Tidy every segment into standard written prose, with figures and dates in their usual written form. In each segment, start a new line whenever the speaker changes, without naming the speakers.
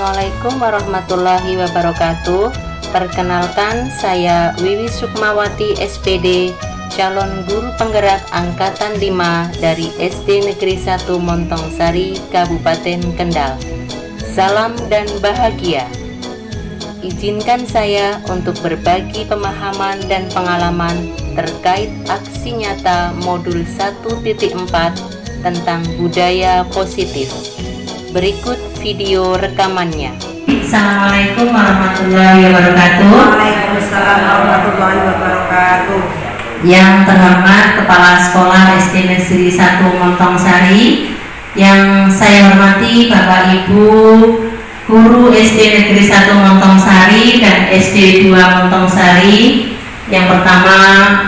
Assalamualaikum warahmatullahi wabarakatuh. Perkenalkan, saya Wiwi Sukmawati SPD, calon guru penggerak angkatan 5 dari SD Negeri 1 Montongsari, Kabupaten Kendal. Salam dan bahagia. Izinkan saya untuk berbagi pemahaman dan pengalaman terkait aksi nyata modul 1.4 tentang budaya positif. Berikut video rekamannya.
Assalamualaikum warahmatullahi wabarakatuh.
Waalaikumsalam warahmatullahi wabarakatuh.
Yang terhormat Kepala Sekolah SD Negeri 1 Montongsari, yang saya hormati Bapak Ibu guru SD Negeri 1 Montongsari dan SD 2 Montongsari. Yang pertama,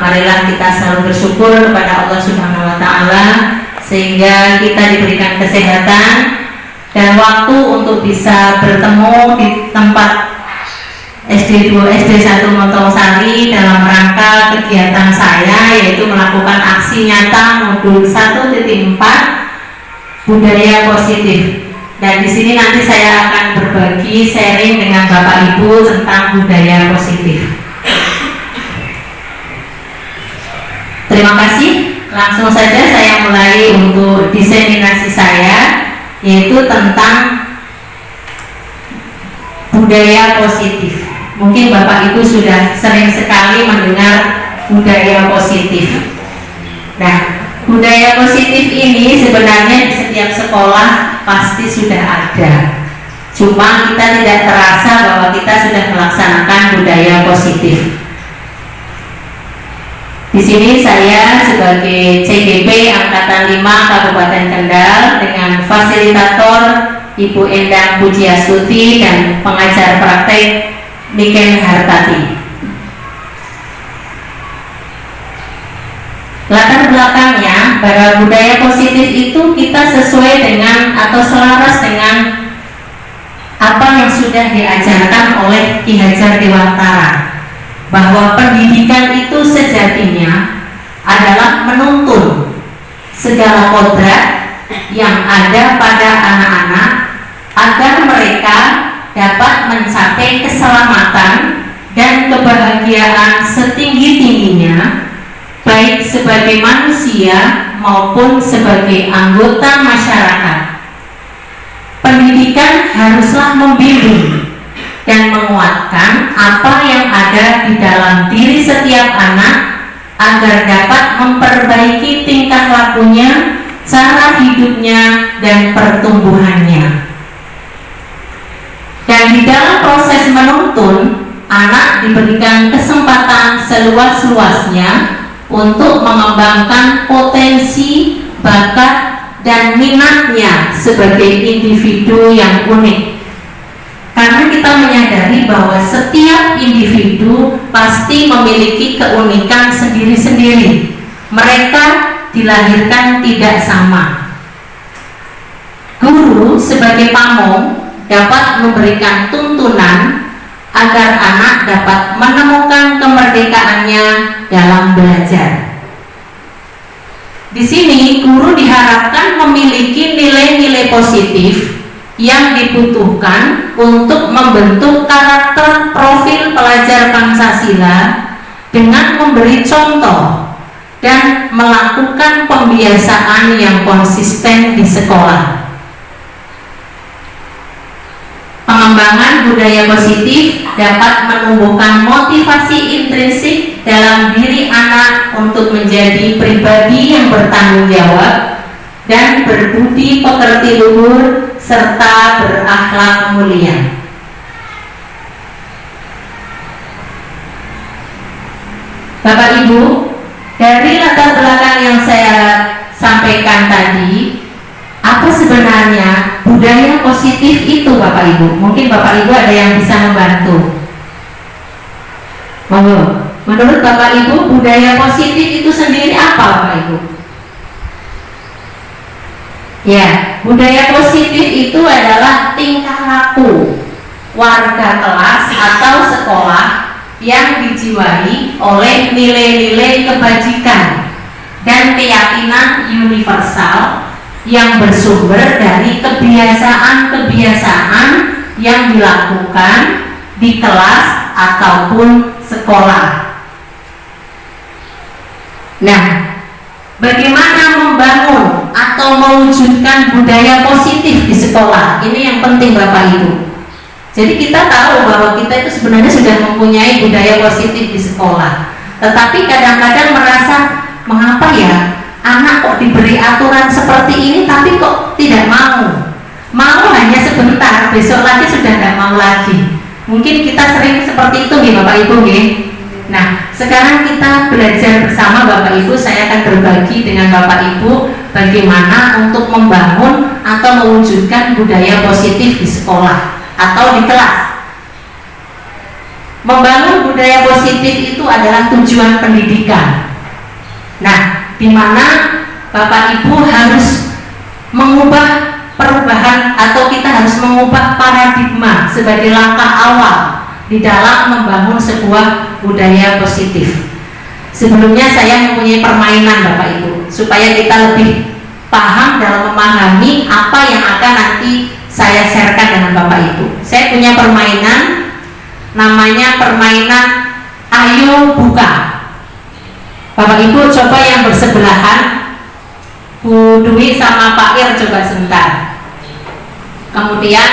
marilah kita selalu bersyukur kepada Allah Subhanahu wa taala sehingga kita diberikan kesehatan dan waktu untuk bisa bertemu di tempat SD 2 SD 1 Montongsari dalam rangka kegiatan saya, yaitu melakukan aksi nyata modul 1.4 budaya positif. Dan di sini nanti saya akan berbagi sharing dengan Bapak Ibu tentang budaya positif. Terima kasih. Langsung saja saya mulai untuk diseminasi saya, yaitu tentang budaya positif. Mungkin Bapak Ibu sudah sering sekali mendengar budaya positif. Nah, budaya positif ini sebenarnya di setiap sekolah pasti sudah ada. Cuma kita tidak terasa bahwa kita sudah melaksanakan budaya positif. Di sini saya sebagai CGP Angkatan 5 Kabupaten Kendal dengan fasilitator Ibu Endang Pujiastuti dan pengajar praktek Niken Hartati. Latar belakangnya bahwa budaya positif itu kita sesuai dengan atau selaras dengan apa yang sudah diajarkan oleh Ki Hajar Dewantara, bahwa pendidikan itu sejatinya adalah menuntun segala kodrat yang ada pada anak-anak agar mereka dapat mencapai keselamatan dan kebahagiaan setinggi-tingginya, baik sebagai manusia maupun sebagai anggota masyarakat. Pendidikan haruslah membimbing dan menguatkan apa yang ada di dalam diri setiap anak agar dapat memperbaiki tingkah lakunya, cara hidupnya, dan pertumbuhannya. Dan di dalam proses menuntun, anak diberikan kesempatan seluas-luasnya untuk mengembangkan potensi, bakat, dan minatnya sebagai individu yang unik. Karena kita menyadari bahwa setiap individu pasti memiliki keunikan sendiri-sendiri. Mereka dilahirkan tidak sama. Guru sebagai pamong dapat memberikan tuntunan agar anak dapat menemukan kemerdekaannya dalam belajar. Di sini guru diharapkan memiliki nilai-nilai positif yang dibutuhkan untuk membentuk karakter profil pelajar Pancasila dengan memberi contoh dan melakukan pembiasaan yang konsisten di sekolah. Pengembangan budaya positif dapat menumbuhkan motivasi intrinsik dalam diri anak untuk menjadi pribadi yang bertanggung jawab dan berbudi pekerti luhur serta berakhlak mulia. Bapak Ibu, dari latar belakang yang saya sampaikan tadi, apa sebenarnya budaya positif itu, Bapak Ibu? Mungkin Bapak Ibu ada yang bisa membantu. Monggo. Menurut Bapak Ibu, budaya positif itu sendiri apa, Bapak Ibu? Ya, budaya positif itu adalah tingkah laku warga kelas atau sekolah yang dijiwai oleh nilai-nilai kebajikan dan keyakinan universal yang bersumber dari kebiasaan-kebiasaan yang dilakukan di kelas ataupun sekolah. Nah, bagaimana membangun atau mewujudkan budaya positif di sekolah? Ini yang penting Bapak Ibu. Jadi kita tahu bahwa kita itu sebenarnya sudah mempunyai budaya positif di sekolah, tetapi kadang-kadang merasa, mengapa ya anak kok diberi aturan seperti ini tapi kok tidak mau hanya sebentar, besok lagi sudah tidak mau lagi. Mungkin kita sering seperti itu nih Bapak Ibu nih. Nah, sekarang kita belajar bersama Bapak Ibu. Saya akan berbagi dengan Bapak Ibu bagaimana untuk membangun atau mewujudkan budaya positif di sekolah atau di kelas. Membangun budaya positif itu adalah tujuan pendidikan. Nah, di mana Bapak Ibu harus mengubah perubahan atau kita harus mengubah paradigma sebagai langkah awal di dalam membangun sebuah budaya positif. Sebelumnya saya mempunyai permainan Bapak Ibu supaya kita lebih paham dalam memahami apa yang akan nanti saya sharekan dengan Bapak Ibu. Saya punya permainan, namanya permainan Ayo Buka. Bapak Ibu coba yang bersebelahan, Bu Dwi sama Pak Ir coba sebentar. Kemudian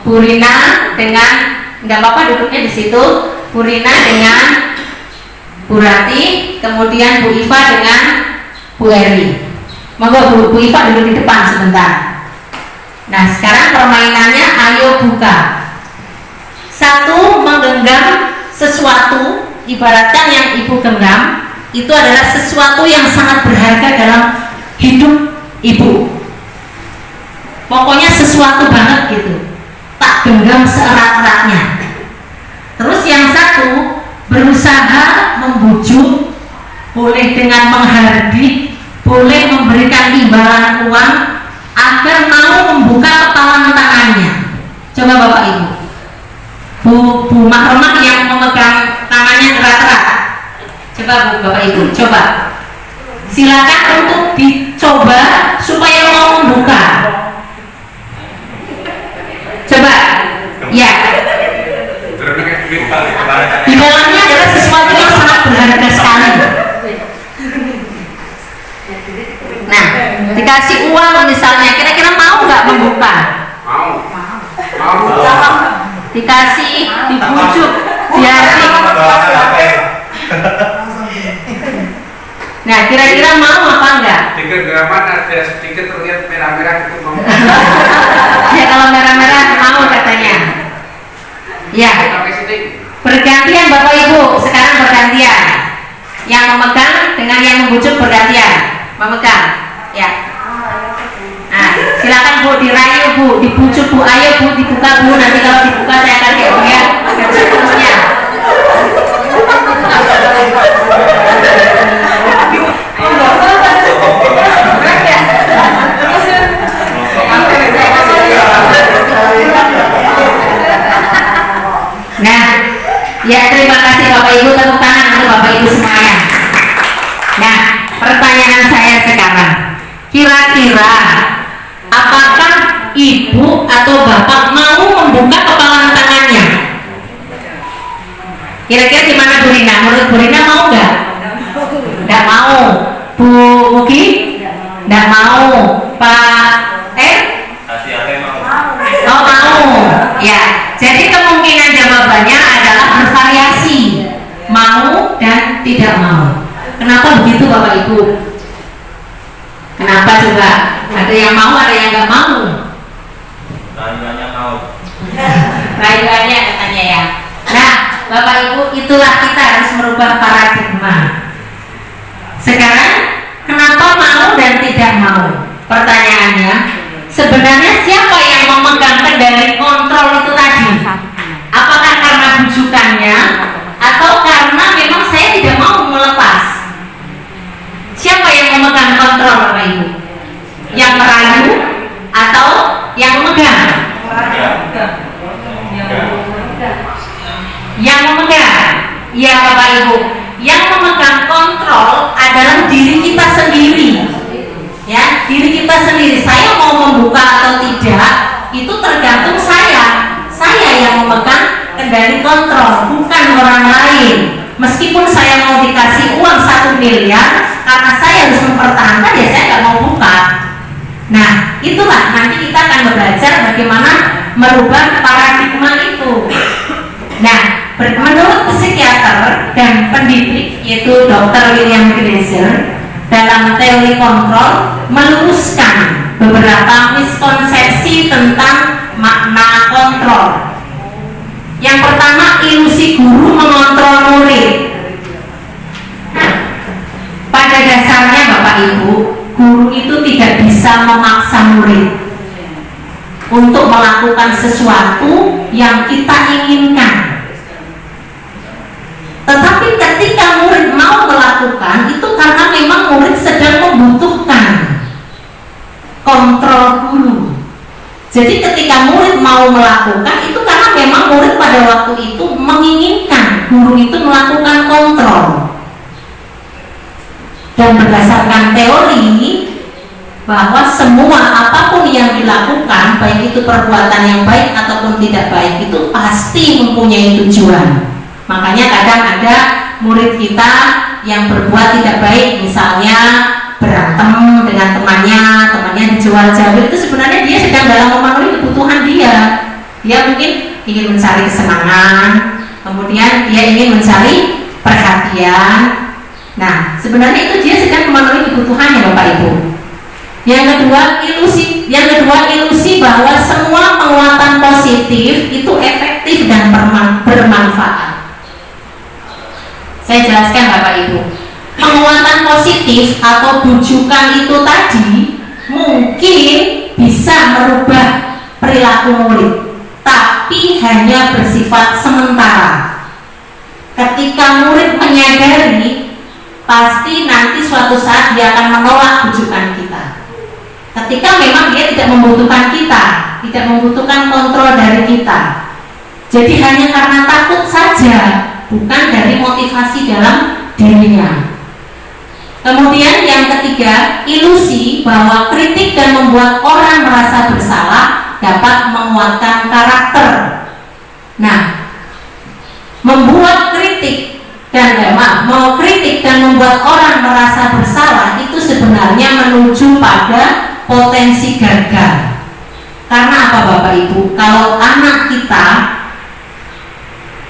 Bu Rina dengan, nggak apa-apa duduknya di situ. Bu Rina dengan Bu Rati, kemudian Bu Iva dengan Bu Eri. Monggo Bu Iva duduk di depan sebentar. Nah, sekarang permainannya Ayo Buka. Satu, menggenggam sesuatu, ibaratkan yang Ibu genggam itu adalah sesuatu yang sangat berharga dalam hidup Ibu. Pokoknya sesuatu banget gitu, tak genggam seerat-eratnya. Terus yang satu, berusaha membujuk, boleh dengan menghardik, boleh memberikan imbalan uang agar mau membuka kepala tangannya. Coba Bapak Ibu, Bu Mahromah yang memegang tangannya erat-erat. Coba Bu Bapak Ibu, coba. Silakan untuk dicoba supaya mau membuka. Coba, ya. Di dalamnya adalah sesuatu yang sangat berharga sekali. Nah, dikasih uang misalnya, kira-kira mau nggak membuka? Mau. Dikasih, dibujuk, dihardik. Nah, kira-kira mau apa enggak?
Ada sedikit terlihat merah-merah itu mau.
Ya, kalau merah-merah mau katanya. Ya. Bergantian Bapak Ibu, sekarang bergantian. Yang memegang dengan yang membujuk bergantian. Memegang, ya. Nah, silakan Bu, dirayu Bu, dibujuk Bu, ayo Bu, dibuka Bu. Nanti kalau dibuka saya akan lihat seterusnya. Nah, ya terima kasih Bapak Ibu, tepuk tangan untuk Bapak Ibu semuanya. Nah, pertanyaan saya sekarang, kira-kira apakah Ibu atau Bapak mau membuka kepala tangannya? Kira-kira gimana Bu Rina? Menurut Bu Rina mau nggak? Nggak mau. Bu Mugi? Nggak mau. Pak Oh mau. Ya. Jadi kemungkinan jawabannya adalah bervariasi, mau dan tidak mau. Kenapa begitu Bapak Ibu? Kenapa coba? Ada yang mau, ada yang nggak mau.
Rayuannya mau.
Rayuannya katanya ya. Nah, Bapak Ibu, itulah kita harus merubah paradigma. Sekarang, kenapa mau dan tidak mau? Pertanyaannya, sebenarnya siapa yang memegang kendali kontrol itu tadi? Apakah karena bujukannya atau karena memang saya tidak mau melepas? Siapa yang memegang kontrol Bapak Ibu? Yang merayu atau yang memegang? Yang memegang. Ya Bapak Ibu, yang memegang kontrol adalah diri kita sendiri. Ya, diri kita sendiri. Saya mau membuka atau tidak itu tergantung saya memegang kendali kontrol, bukan orang lain. Meskipun saya mau dikasih uang 1 miliar, karena saya harus mempertahankan, ya saya nggak mau buka. Nah, itulah nanti kita akan belajar bagaimana merubah paradigma itu. Nah, menurut psikiater dan pendidik yaitu Dr. William Glasser, dalam teori kontrol meluruskan beberapa miskonsepsi tentang makna kontrol. Yang pertama, ilusi guru mengontrol murid. Nah, pada dasarnya Bapak Ibu, guru itu tidak bisa memaksa murid untuk melakukan sesuatu yang kita inginkan. Tetapi ketika murid mau melakukan, itu karena memang murid sedang membutuhkan kontrol guru. Jadi ketika murid mau melakukan, itu karena memang murid pada waktu itu menginginkan guru itu melakukan kontrol. Dan berdasarkan teori bahwa semua apapun yang dilakukan, baik itu perbuatan yang baik ataupun tidak baik, itu pasti mempunyai tujuan. Makanya kadang ada murid kita yang berbuat tidak baik, misalnya berantem dengan temannya dijual jabir, itu sebenarnya dia sedang dalam memenuhi kebutuhan dia. Dia mungkin ingin mencari kesenangan, kemudian dia ingin mencari perhatian. Nah, sebenarnya itu dia sedang memenuhi kebutuhannya, Bapak Ibu. Yang kedua ilusi bahwa semua penguatan positif itu efektif dan bermanfaat. Saya jelaskan Bapak Ibu. Penguatan positif atau bujukan itu tadi mungkin bisa merubah perilaku murid, tapi hanya bersifat sementara. Ketika murid menyadari, pasti nanti suatu saat dia akan menolak bujukan kita. Ketika memang dia tidak membutuhkan kita, tidak membutuhkan kontrol dari kita. Jadi hanya karena takut saja, bukan dari motivasi dalam dirinya. Kemudian yang ketiga, ilusi bahwa kritik dan membuat orang merasa bersalah dapat menguatkan karakter. Nah, membuat kritik dan mengkritik dan membuat orang merasa bersalah itu sebenarnya menuju pada potensi gagal. Karena apa Bapak Ibu? Kalau anak kita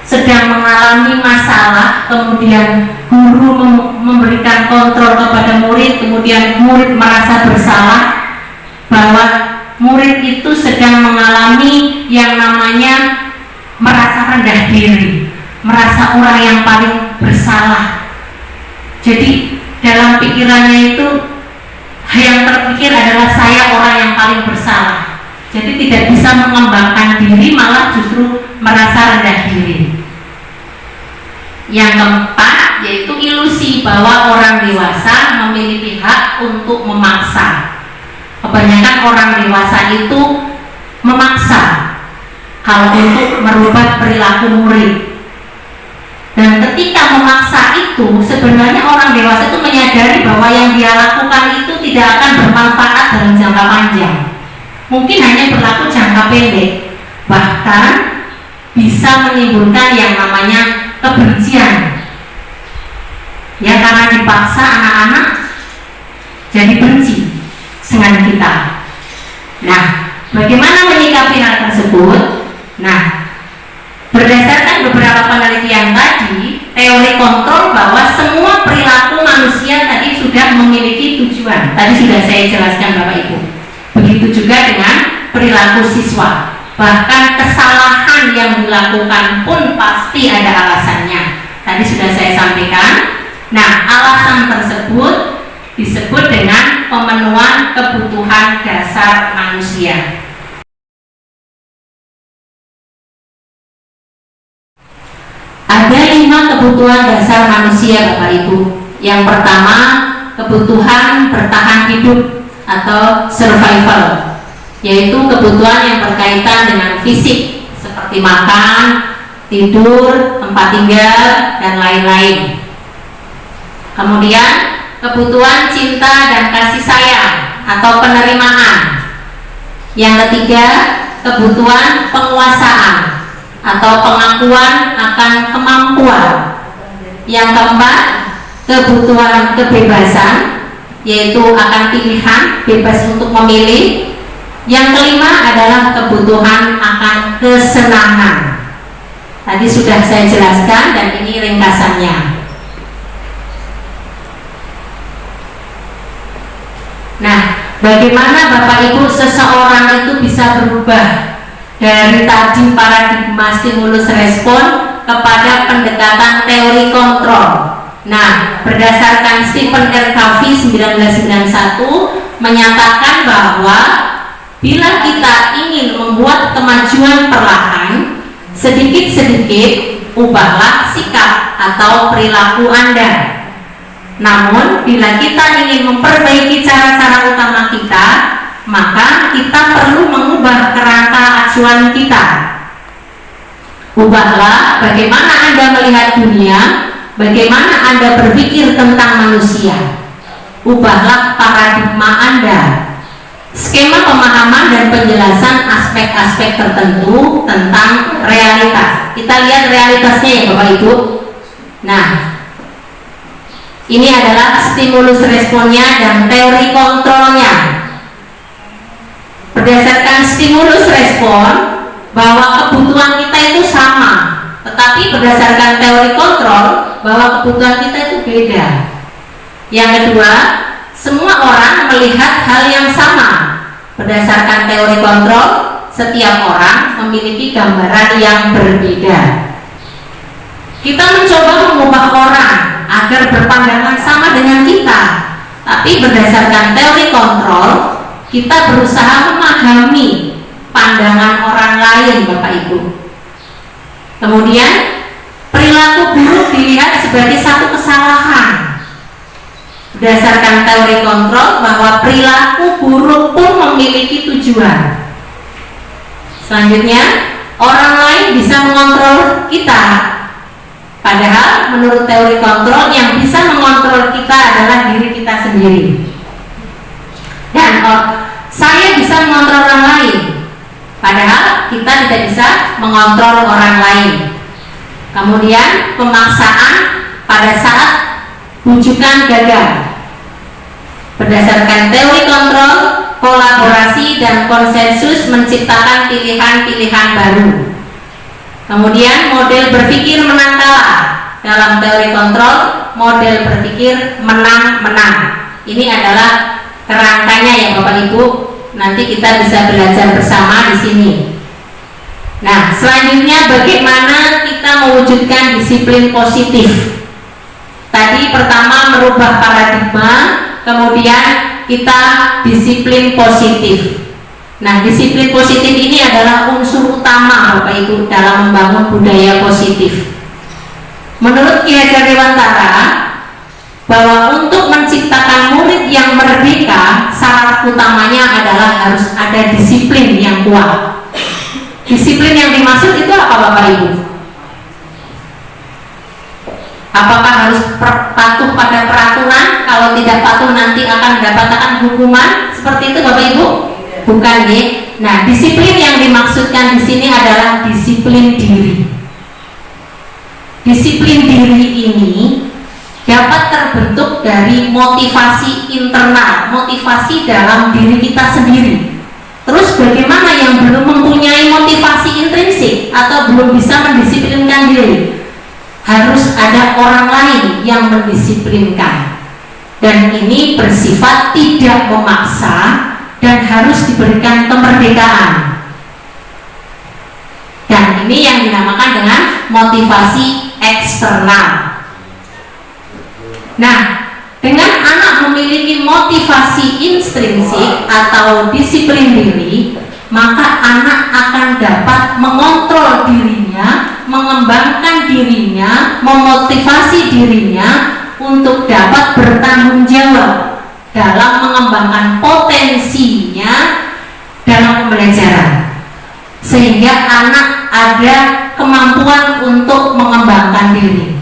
sedang mengalami masalah, kemudian guru memberikan kontrol kepada murid, kemudian murid merasa bersalah, bahwa murid itu sedang mengalami yang namanya merasa rendah diri, merasa orang yang paling bersalah. Jadi dalam pikirannya itu yang terpikir adalah saya orang yang paling bersalah. Jadi tidak bisa mengembangkan diri, malah justru merasa rendah diri. Yang keempat yaitu ilusi bahwa orang dewasa memiliki hak untuk memaksa. Kebanyakan orang dewasa itu memaksa hal untuk merubah perilaku murid. Dan ketika memaksa itu, sebenarnya orang dewasa itu menyadari bahwa yang dia lakukan itu tidak akan bermanfaat dalam jangka panjang. Mungkin hanya berlaku jangka pendek, bahkan bisa menimbulkan yang namanya kebencian. Ya, karena dipaksa anak-anak jadi benci dengan kita. Nah, bagaimana menyikapi hal tersebut? Nah, berdasarkan beberapa penelitian tadi, teori kontrol bahwa semua perilaku manusia tadi sudah memiliki tujuan. Tadi sudah saya jelaskan Bapak Ibu. Begitu juga dengan perilaku siswa. Bahkan kesalahan yang dilakukan pun pasti ada alasannya. Tadi sudah saya sampaikan. Nah, alasan tersebut disebut dengan pemenuhan kebutuhan dasar manusia. Ada 5 kebutuhan dasar manusia Bapak Ibu. Yang pertama, kebutuhan bertahan hidup atau survival, yaitu kebutuhan yang berkaitan dengan fisik seperti makan, tidur, tempat tinggal, dan lain-lain. Kemudian kebutuhan cinta dan kasih sayang atau penerimaan. Yang ketiga, kebutuhan penguasaan, atau pengakuan akan kemampuan. Yang keempat, kebutuhan kebebasan, yaitu akan pilihan, bebas untuk memilih. Yang kelima adalah kebutuhan akan kesenangan. Tadi sudah saya jelaskan dan ini ringkasannya. Nah, bagaimana Bapak Ibu seseorang itu bisa berubah dari tadi paradigma stimulus respon kepada pendekatan teori kontrol? Nah, berdasarkan Stephen R. Covey 1991 menyatakan bahwa bila kita ingin membuat kemajuan perlahan, sedikit-sedikit ubahlah sikap atau perilaku Anda. Namun, bila kita ingin memperbaiki cara-cara utama kita, maka kita perlu mengubah kerangka acuan kita. Ubahlah bagaimana Anda melihat dunia, bagaimana Anda berpikir tentang manusia. Ubahlah paradigma Anda, skema pemahaman dan penjelasan aspek-aspek tertentu tentang realitas. Kita lihat realitasnya ya Bapak Ibu. Nah, ini adalah stimulus responnya dan teori kontrolnya. Berdasarkan stimulus respon, bahwa kebutuhan kita itu sama, tetapi berdasarkan teori kontrol, bahwa kebutuhan kita itu beda. Yang kedua, semua orang melihat hal yang sama. Berdasarkan teori kontrol, setiap orang memiliki gambaran yang berbeda. Kita mencoba mengubah orang agar berpandangan sama dengan kita, tapi berdasarkan teori kontrol, kita berusaha memahami pandangan orang lain, Bapak Ibu. Kemudian, perilaku buruk dilihat sebagai satu kesalahan. Berdasarkan teori kontrol, bahwa perilaku buruk pun memiliki tujuan. Selanjutnya, orang lain bisa mengontrol kita. Padahal menurut teori kontrol, yang bisa mengontrol kita adalah diri kita sendiri. Dan saya bisa mengontrol orang lain, padahal kita tidak bisa mengontrol orang lain. Kemudian pemaksaan pada saat bujukan gagal. Berdasarkan teori kontrol, kolaborasi dan konsensus menciptakan pilihan-pilihan baru. Kemudian model berpikir menang kalah. Dalam teori kontrol, model berpikir menang-menang. Ini adalah kerangkanya ya Bapak Ibu. Nanti kita bisa belajar bersama di sini. Nah, selanjutnya bagaimana kita mewujudkan disiplin positif. Tadi pertama merubah paradigma, kemudian kita disiplin positif. Nah, disiplin positif ini adalah unsur utama Bapak Ibu dalam membangun budaya positif. Menurut Ki Hajar Dewantara, bahwa untuk menciptakan murid yang merdeka, syarat utamanya adalah harus ada disiplin yang kuat. Disiplin yang dimaksud itu apa Bapak Ibu? Apakah harus patuh pada peraturan? Kalau tidak patuh nanti akan mendapatkan hukuman? Seperti itu Bapak Ibu? Bukan ya. Nah, disiplin yang dimaksudkan di sini adalah disiplin diri. Disiplin diri ini dapat terbentuk dari motivasi internal, motivasi dalam diri kita sendiri. Terus bagaimana yang belum mempunyai motivasi intrinsik atau belum bisa mendisiplinkan diri? Harus ada orang lain yang mendisiplinkan. Dan ini bersifat tidak memaksa dan harus diberikan kemerdekaan. Dan ini yang dinamakan dengan motivasi eksternal. Nah, dengan anak memiliki motivasi intrinsik atau disiplin diri, maka anak akan dapat mengontrol dirinya, mengembangkan dirinya, memotivasi dirinya untuk dapat bertanggung jawab dalam mengembangkan potensinya dalam pembelajaran, sehingga anak ada kemampuan untuk mengembangkan diri.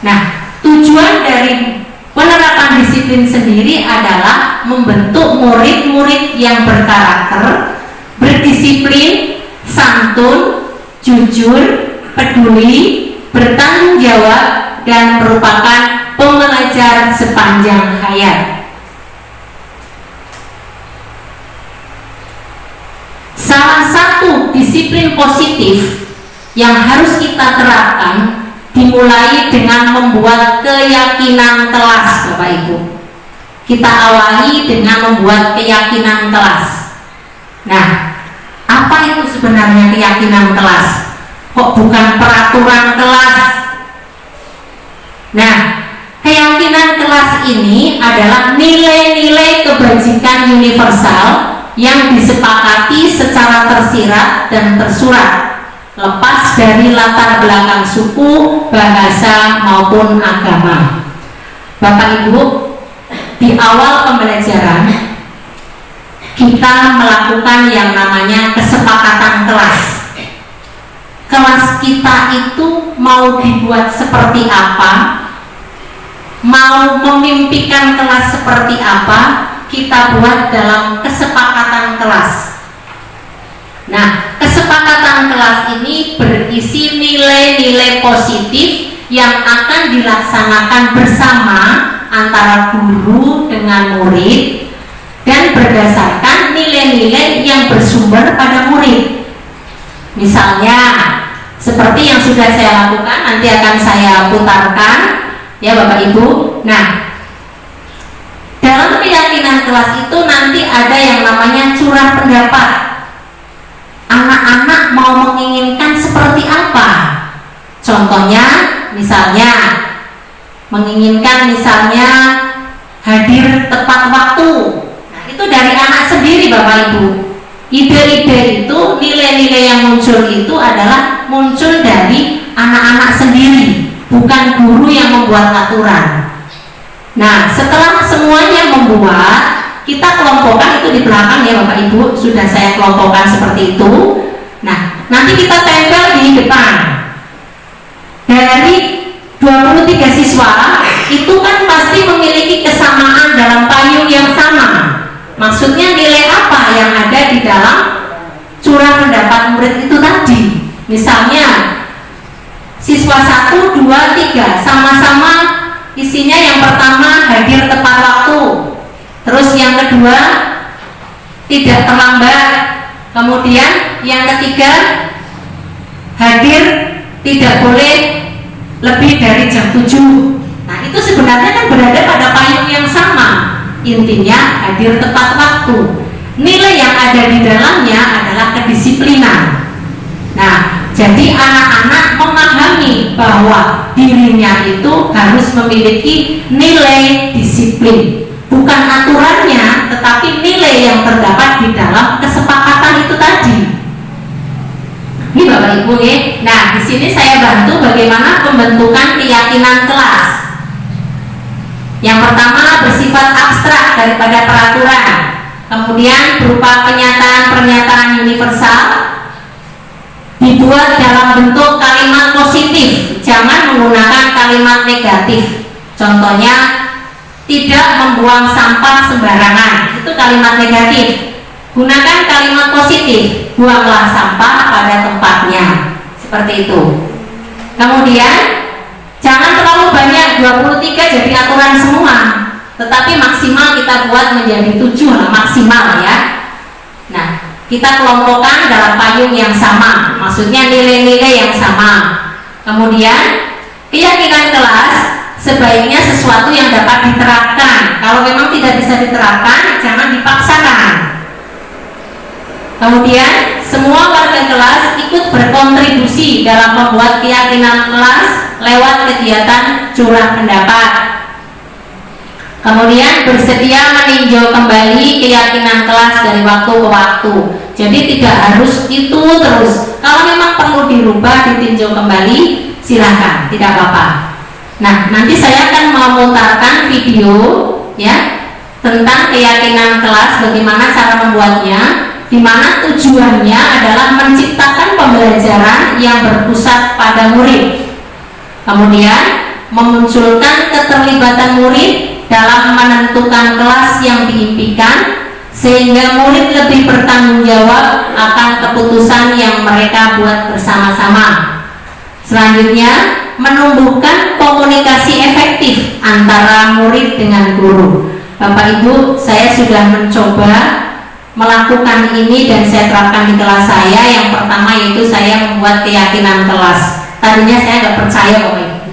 Nah, tujuan dari penerapan disiplin sendiri adalah membentuk murid-murid yang berkarakter, berdisiplin, santun, jujur, peduli, bertanggung jawab, dan merupakan pembelajar sepanjang hayat. Salah satu disiplin positif yang harus kita terapkan dimulai dengan membuat keyakinan kelas, Bapak Ibu. Kita awali dengan membuat keyakinan kelas. Nah, apa itu sebenarnya keyakinan kelas? Kok bukan peraturan kelas? Nah, keyakinan kelas ini adalah nilai-nilai kebajikan universal yang disepakati secara tersirat dan tersurat, lepas dari latar belakang suku, bahasa, maupun agama. Bapak Ibu, di awal pembelajaran kita melakukan yang namanya kesepakatan kelas. Kelas kita itu mau dibuat seperti apa, mau memimpikan kelas seperti apa, kita buat dalam kesepakatan kelas. Nah, kesepakatan kelas ini berisi nilai-nilai positif yang akan dilaksanakan bersama antara guru dengan murid dan berdasarkan nilai-nilai yang bersumber pada murid. Misalnya, seperti yang sudah saya lakukan, nanti akan saya putarkan ya Bapak Ibu. Nah, dalam keyakinan kelas itu nanti ada yang namanya curah pendapat. Anak-anak mau menginginkan seperti apa? Contohnya, misalnya menginginkan hadir tepat waktu. Nah, itu dari anak sendiri Bapak Ibu. Ide-ide itu, nilai-nilai yang muncul itu adalah muncul dari anak-anak sendiri, bukan guru yang membuat aturan. Nah, setelah semuanya membuat, kita kelompokkan itu di belakang ya Bapak Ibu, sudah saya kelompokkan seperti itu. Nah, nanti kita tempel di depan. Dari 23 siswa itu kan pasti memiliki kesamaan dalam payung yang sama. Maksudnya nilai apa yang ada di dalam curah pendapat murid itu tadi. Misalnya siswa 1, 2, 3 sama-sama isinya yang pertama hadir tepat waktu, terus yang kedua tidak terlambat, kemudian yang ketiga hadir tidak boleh lebih dari jam 7. Nah, itu sebenarnya kan berada pada payung yang sama. Intinya hadir tepat waktu. Nilai yang ada di dalamnya adalah kedisiplinan. Nah, jadi anak-anak memahami bahwa dirinya itu harus memiliki nilai disiplin, bukan aturannya, tetapi nilai yang terdapat di dalam kesepakatan itu tadi. Ini Bapak Ibu ya. Nah, di sini saya bantu bagaimana pembentukan keyakinan kelas. Yang pertama bersifat abstrak daripada peraturan, kemudian berupa pernyataan-pernyataan universal, dibuat dalam bentuk kalimat positif, jangan menggunakan kalimat negatif. Contohnya, tidak membuang sampah sembarangan, itu kalimat negatif. Gunakan kalimat positif, buanglah sampah pada tempatnya, seperti itu. Kemudian jangan terlalu banyak, 23 jadi aturan semua, tetapi maksimal kita buat menjadi 7 lah, maksimal ya. Nah, kita kelompokkan dalam payung yang sama, maksudnya nilai-nilai yang sama. Kemudian keyakinan kelas sebaiknya sesuatu yang dapat diterapkan. Kalau memang tidak bisa diterapkan, jangan dipaksakan. Kemudian semua warga kelas ikut berkontribusi dalam membuat keyakinan kelas lewat kegiatan curah pendapat. Kemudian bersedia meninjau kembali keyakinan kelas dari waktu ke waktu. Jadi tidak harus itu terus. Kalau memang perlu dirubah, ditinjau kembali, silakan, tidak apa-apa. Nah, nanti saya akan memutarkan video ya tentang keyakinan kelas, bagaimana cara membuatnya, di mana tujuannya adalah menciptakan pembelajaran yang berpusat pada murid. Kemudian memunculkan keterlibatan murid dalam menentukan kelas yang diimpikan, sehingga murid lebih bertanggung jawab akan keputusan yang mereka buat bersama-sama. Selanjutnya, menumbuhkan komunikasi efektif antara murid dengan guru. Bapak Ibu, saya sudah mencoba melakukan ini dan saya terapkan di kelas saya. Yang pertama yaitu saya membuat keyakinan kelas. Tadinya saya nggak percaya Bapak Ibu,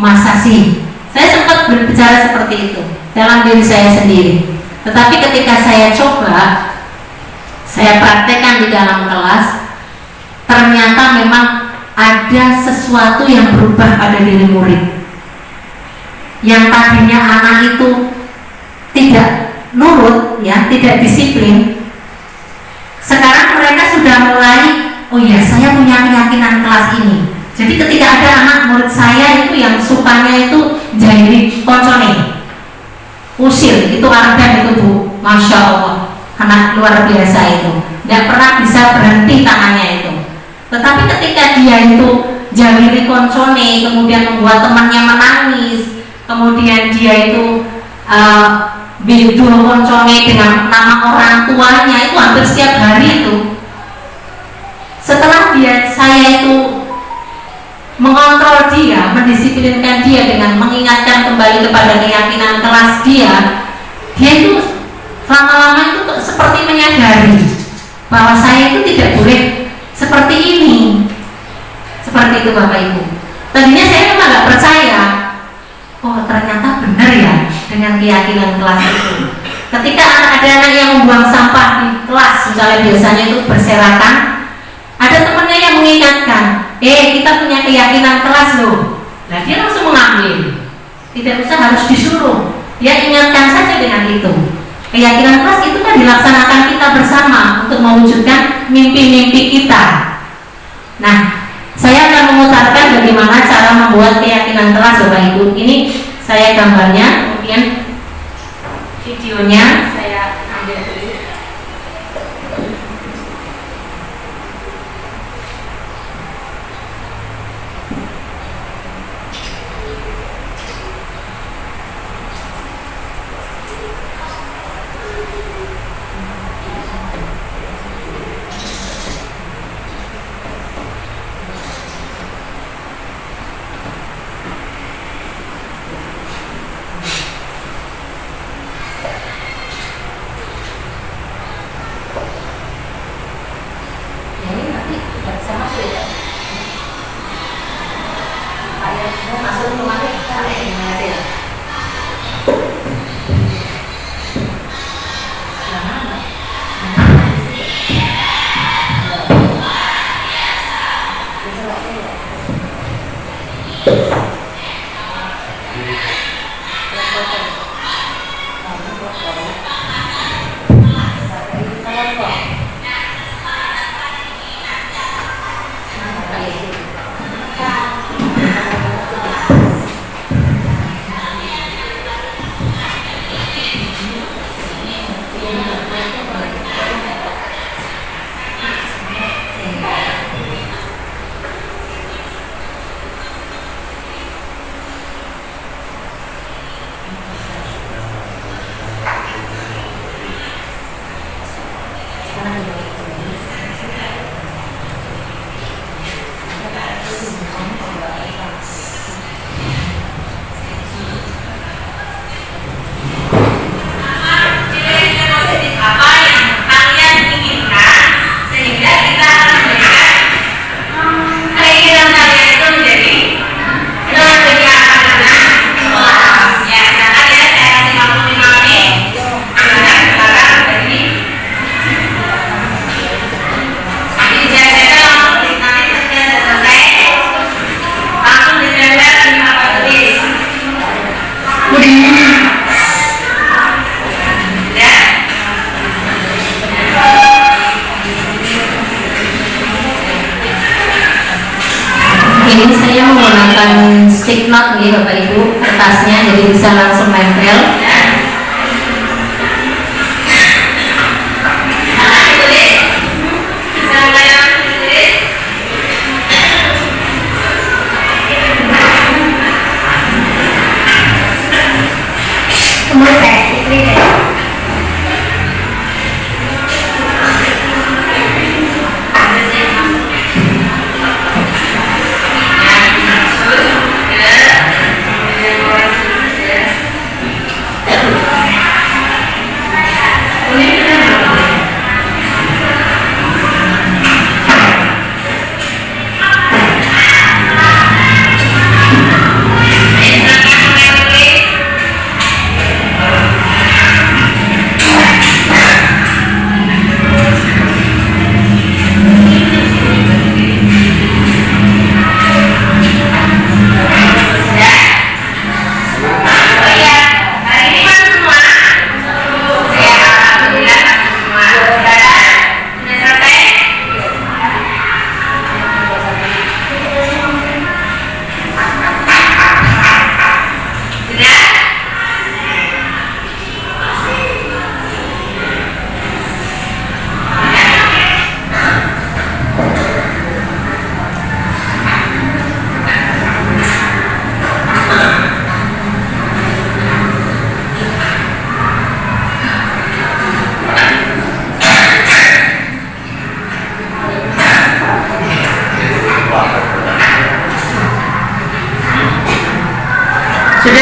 masa sih? Saya sempat berbicara seperti itu dalam diri saya sendiri. Tetapi ketika saya coba, saya praktekkan di dalam kelas, ternyata memang ada sesuatu yang berubah pada diri murid. Yang tadinya anak itu tidak nurut, ya, tidak disiplin, sekarang mereka sudah mulai, oh iya, saya punya keyakinan kelas ini. Jadi ketika ada anak murid saya itu yang sukanya itu jadi koncone, usil, itu ardan itu Bu, Masya Allah, anak luar biasa itu, tidak pernah bisa berhenti tangannya itu. Tetapi ketika dia itu jahili koncone, kemudian membuat temannya menangis, kemudian dia itu bidul koncone dengan nama orang tuanya, itu hampir setiap hari itu. Setelah saya itu mengontrol dia, mendisiplinkan dia dengan mengingatkan kembali kepada keyakinan kelas dia itu lama-lama itu seperti menyadari bahwa saya itu tidak boleh seperti ini. Seperti itu Bapak Ibu. Tadinya saya memang nggak percaya. Oh ternyata benar ya dengan keyakinan kelas itu. Ketika ada anak yang membuang sampah di kelas, misalnya biasanya itu berserakan, ada temannya yang mengingatkan, kita punya keyakinan kelas loh. Nah dia langsung mengambil, tidak usah harus disuruh. Dia ingatkan saja dengan itu. Keyakinan kelas itu kan dilaksanakan kita bersama untuk mewujudkan mimpi-mimpi kita. Nah, saya akan memutarkan bagaimana cara membuat keyakinan kelas Bapak Ibu. Ini saya gambarnya, kemudian videonya saya ambil dulu. Ini saya menggunakan stick note nih Bapak Ibu, kertasnya jadi bisa langsung nempel.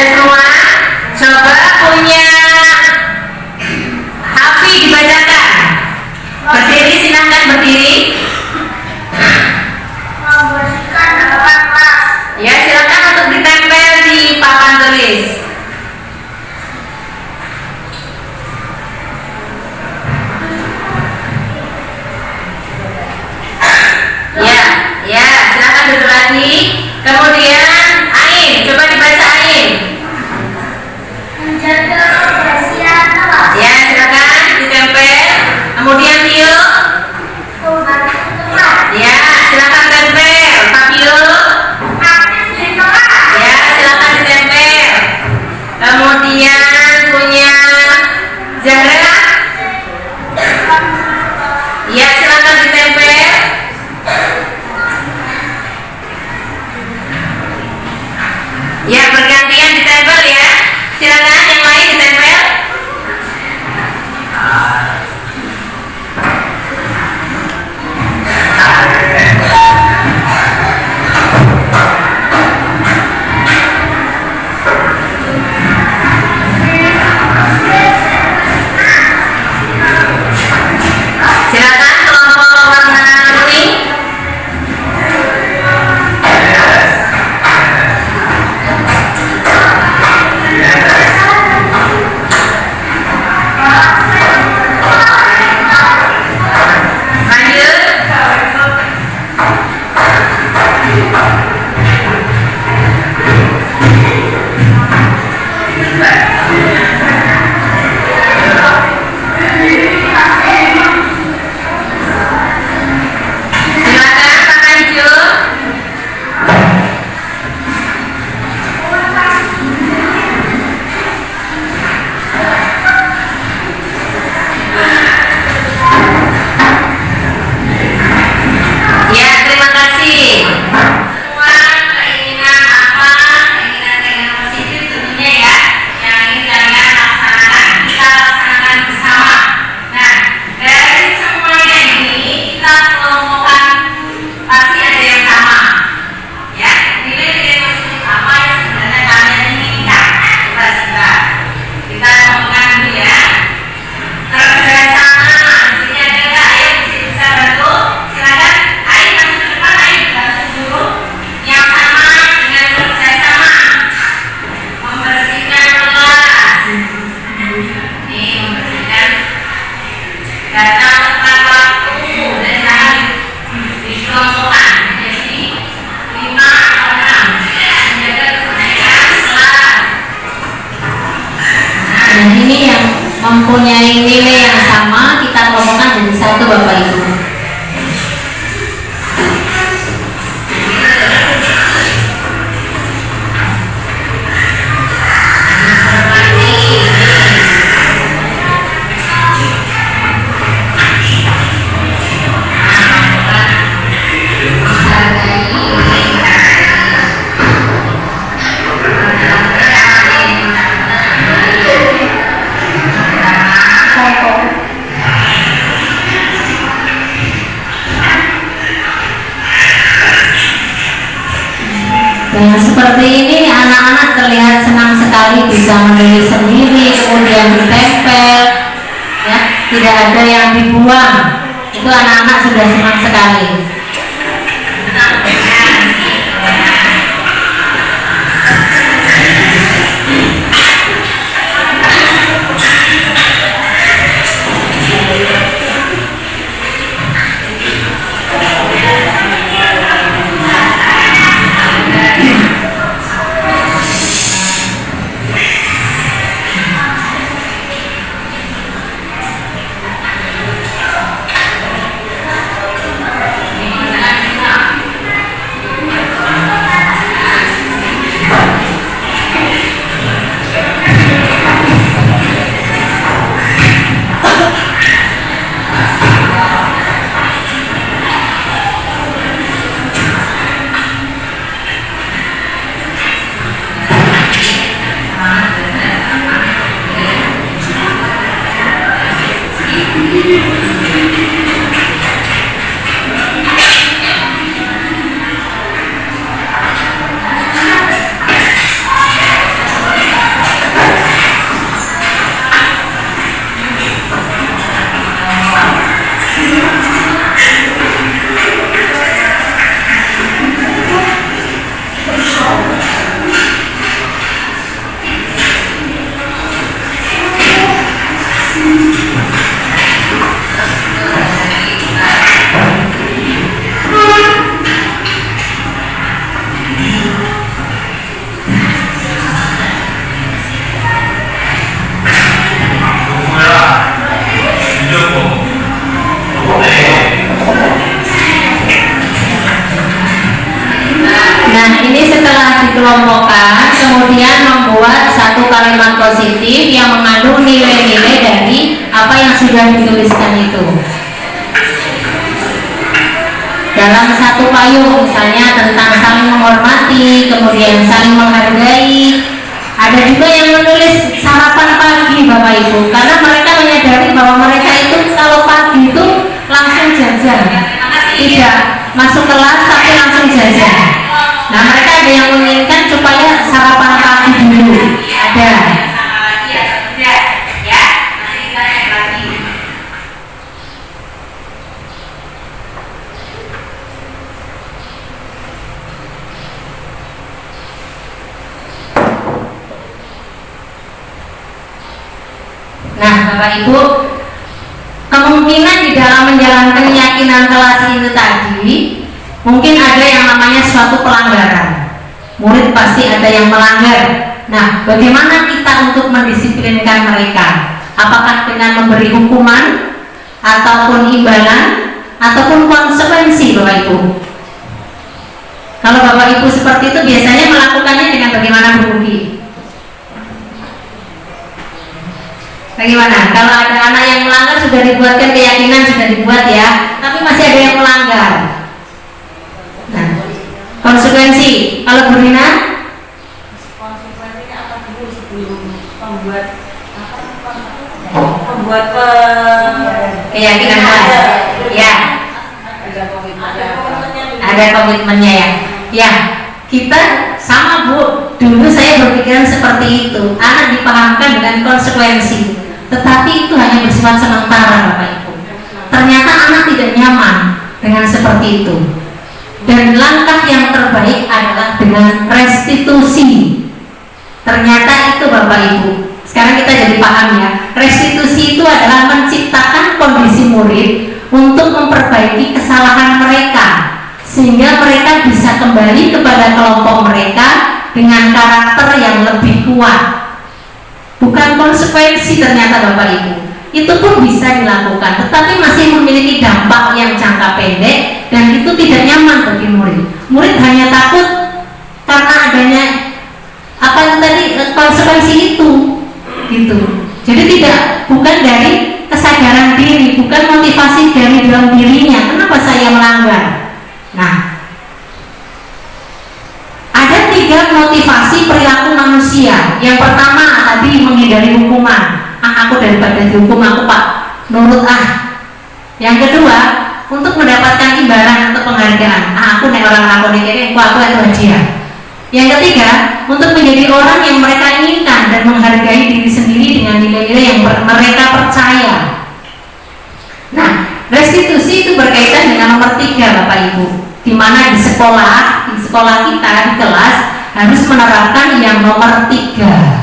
Sudah semua? Coba punya Hafi dibacakan. Berdiri, silahkan berdiri.
Membersihkan halaman kelas.
Ya, silakan untuk ditempel di papan tulis. Ya, silakan duduk lagi. Kemudian Ain, coba dibaca Ain.
Menjaga kebersihan kelas.
Ya, silakan ditempel. Kemudian Tio.
Membantu teman.
Ya, silakan tempel. Fabio.
Aktif di kelas.
Ya, silakan ditempel. Kemudian punya Zahra. Ya, silakan ditempel. Ya, bergantian ditempel ya. Silakan yang lain ditempel. Silakan kelompok warna kuning. Lanjut. Silakan pakai hijau. Ya, terima kasih. Semua keinginan apa, keinginan positif tentunya ya, yang ingin kalian laksanakan, kita laksanakan bersama. Nah, dari semuanya ini kita kelompokkan pasti ada yang sama. Ya, nilai-nilai positif apa yang sebenarnya kalian inginkan? Coba sebentar. Kita kelompokkan dulu ya. Kerjasama, di sini ada nggak? Ayo bisa bantu. Silakan. Ayo masuk ke depan, ayo bantu dulu. Yang sama dengan kerjasama, membersihkan kelas. Nih, membersihkan. Datang tepat waktu dan lain dikelompokkan. Jadi 5 orang menjaga kebersihan kelas. Dan ini yang mempunyai nilai yang sama kita kelompokkan jadi satu Bapak Ibu. Dengan seperti ini anak-anak terlihat senang sekali bisa menulis sendiri, kemudian ditempel, ya, tidak ada yang dibuang. Itu anak-anak sudah senang sekali. kelompokkan, kemudian membuat satu kalimat positif yang mengandung nilai-nilai dari apa yang sudah dituliskan itu. Dalam satu payung, misalnya tentang saling menghormati, kemudian saling menghargai. Ada juga yang menulis sarapan pagi Bapak Ibu, karena mereka menyadari bahwa mereka itu kalau pagi itu langsung jajan, tidak masuk kelas tapi langsung jajan. Nah, mereka ada yang menginginkan supaya sarapan pagi dulu ada. Nah, Bapak Ibu, kemungkinan di dalam menjalankan keyakinan kelas itu tadi mungkin ada yang namanya suatu pelanggaran. Murid pasti ada yang melanggar. Nah, bagaimana kita untuk mendisiplinkan mereka? Apakah dengan memberi hukuman ataupun imbalan ataupun konsekuensi, Bapak Ibu? Kalau Bapak Ibu seperti itu biasanya melakukannya dengan bagaimana, Bu Mugi? Bagaimana? Kalau ada anak yang melanggar, sudah dibuatkan keyakinan, sudah dibuat ya, tapi masih ada yang melanggar. Nah, konsekuensi. Kalau Bu Rina?
Konsekuensinya apa dulu sebelum membuat
Keyakinan kelas. Ya, ada komitmennya ya. Ya, kita sama Bu. Dulu saya berpikiran seperti itu. Anak dipahamkan dengan konsekuensi. Tetapi itu hanya bersifat sementara, Bapak Ibu. Ternyata anak tidak nyaman dengan seperti itu. Dan langkah yang terbaik adalah dengan restitusi. Ternyata itu, Bapak Ibu. Sekarang kita jadi paham ya. Restitusi itu adalah menciptakan kondisi murid untuk memperbaiki kesalahan mereka, sehingga mereka bisa kembali kepada kelompok mereka dengan karakter yang lebih kuat. Bukan konsekuensi ternyata Bapak Ibu. Itu pun bisa dilakukan, tetapi masih memiliki dampak yang jangka pendek dan itu tidak nyaman bagi murid. Murid hanya takut karena adanya apa yang tadi konsekuensi itu, gitu. Jadi bukan dari kesadaran diri, bukan motivasi dari dalam dirinya. Kenapa saya melanggar? Nah, ada 3 motivasi perilaku manusia. Yang pertama tadi menghindari hukuman. Aku daripada dihukum aku Pak nurut Yang kedua, untuk mendapatkan imbalan atau penghargaan. Aku nek orang lakoni kene aku itu hadiah. Yang ketiga, untuk menjadi orang yang mereka inginkan dan menghargai diri sendiri dengan nilai-nilai yang mereka percaya. Nah, restitusi itu berkaitan dengan nomor 3 Bapak Ibu, di mana di sekolah kita di kelas harus menerapkan yang nomor 3.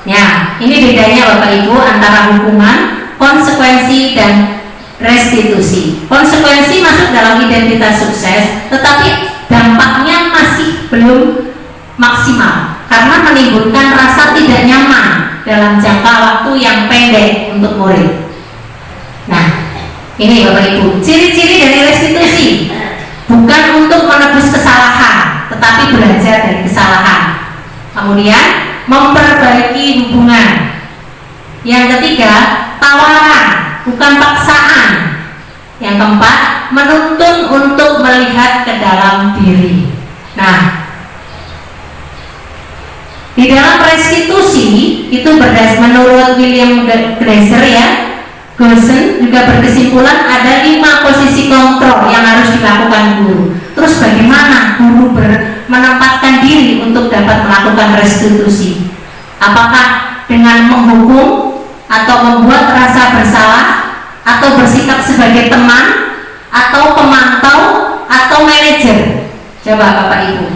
Ya, ini bedanya Bapak Ibu antara hukuman, konsekuensi dan restitusi. Konsekuensi masuk dalam identitas sukses, tetapi dampaknya masih belum maksimal karena menimbulkan rasa tidak nyaman dalam jangka waktu yang pendek untuk murid. Nah, ini Bapak Ibu, ciri-ciri dari restitusi bukan untuk menebus kesalahan, tetapi belajar dari kesalahan. Kemudian memperbaiki hubungan. Yang ketiga, tawaran, bukan paksaan. Yang keempat, menuntun untuk melihat ke dalam diri. Nah, di dalam restitusi itu menurut William Glasser ya, Gosen juga berkesimpulan ada 5 posisi kontrol yang harus dilakukan guru. Terus bagaimana guru menempatkan diri untuk dapat melakukan restitusi? Apakah dengan menghukum atau membuat rasa bersalah atau bersikap sebagai teman atau pemantau atau manajer? Coba Bapak Ibu,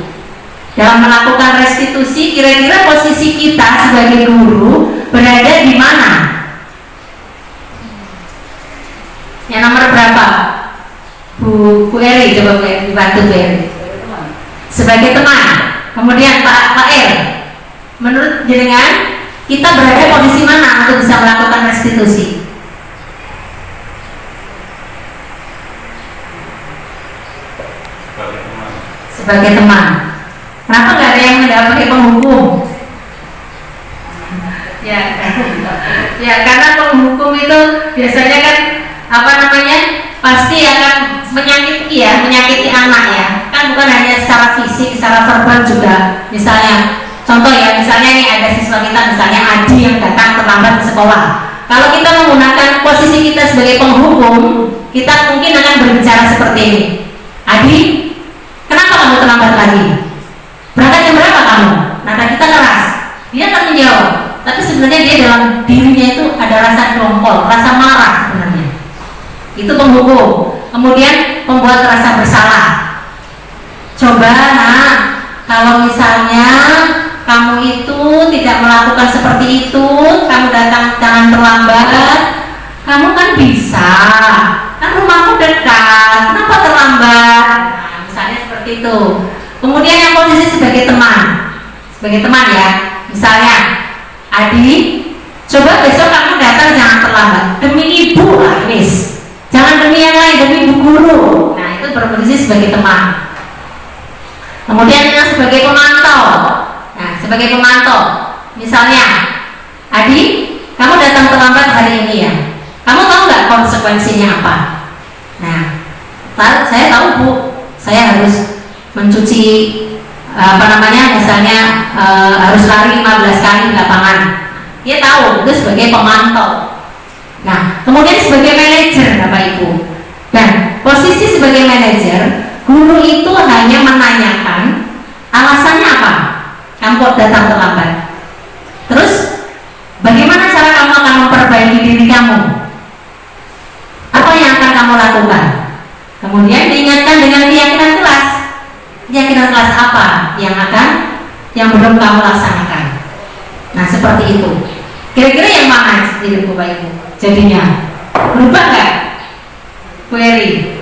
dalam melakukan restitusi kira-kira posisi kita sebagai guru berada di mana? Yang nomor berapa? Bu Eri, coba Bu Eri, dibantu Bu Eri. Sebagai teman. Kemudian Pak R, menurut jenengan kita berada posisi mana untuk bisa melakukan restitusi? Sebagai teman. Kenapa nggak ada yang nggak pakai penghukum? Ya karena penghukum itu biasanya kan pasti akan menyakiti anak ya. Kan bukan hanya secara fisik, secara verbal juga. Misalnya, contoh ya, misalnya nih ada siswa kita, misalnya Adi yang datang terlambat ke sekolah. Kalau kita menggunakan posisi kita sebagai penghukum, kita mungkin akan berbicara seperti ini. Adi, kenapa kamu terlambat lagi? Berangkat jam berapa kamu? Nada kita keras. Dia akan menjawab, tapi sebenarnya dia dalam dirinya itu ada rasa dongkol, rasa marah sebenarnya. Itu penghukum. Kemudian pembuat rasa bersalah. Coba nak, kalau misalnya kamu itu tidak melakukan seperti itu, kamu datang jangan terlambat, kamu kan bisa, kan rumahmu dekat, kenapa terlambat? Nah, misalnya seperti itu. Kemudian yang posisi sebagai teman ya, misalnya Adi, coba besok kamu datang jangan terlambat, demi ibu lah, Miss. Jangan demi yang lain, demi ibu guru. Nah, itu berposisi sebagai teman. Kemudian yang sebagai pemantau. Nah, sebagai pemantau, misalnya, Adi, kamu datang terlambat hari ini ya. Kamu tahu nggak konsekuensinya apa? Nah, saya tahu Bu, saya harus mencuci misalnya harus lari 15 kali di lapangan. Dia tahu, itu sebagai pemantau. Nah, kemudian sebagai manajer Bapak Ibu. Dan posisi sebagai manajer, guru itu hanya menanyakan alasannya apa kamu kok datang terlambat. Terus bagaimana cara kamu akan memperbaiki diri kamu? Apa yang akan kamu lakukan? Kemudian diingatkan dengan keyakinan kelas. Keyakinan kelas apa yang belum kamu laksanakan? Nah, seperti itu. Kira-kira yang mana Bapak Ibu? Jadinya berubah nggak? Query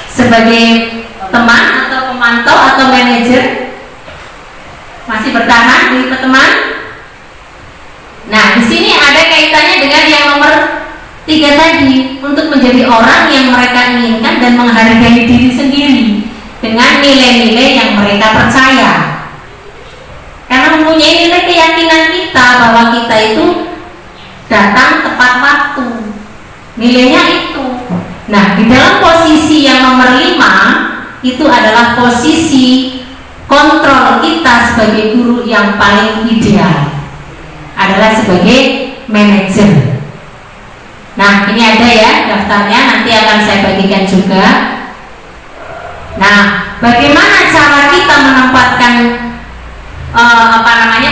sebagai teman atau pemantau atau manajer masih bertahan di teman. Nah, di sini ada kaitannya dengan yang nomor 3 tadi, untuk menjadi orang yang mereka inginkan dan menghargai diri sendiri dengan nilai-nilai yang mereka percaya. Karena mempunyai nilai keyakinan kita bahwa kita itu datang tepat waktu, nilainya itu. Nah, di dalam posisi yang nomor 5 itu adalah posisi kontrol kita sebagai guru yang paling ideal, adalah sebagai manajer. Nah, ini ada ya daftarnya, nanti akan saya bagikan juga. Nah, bagaimana cara kita menempatkan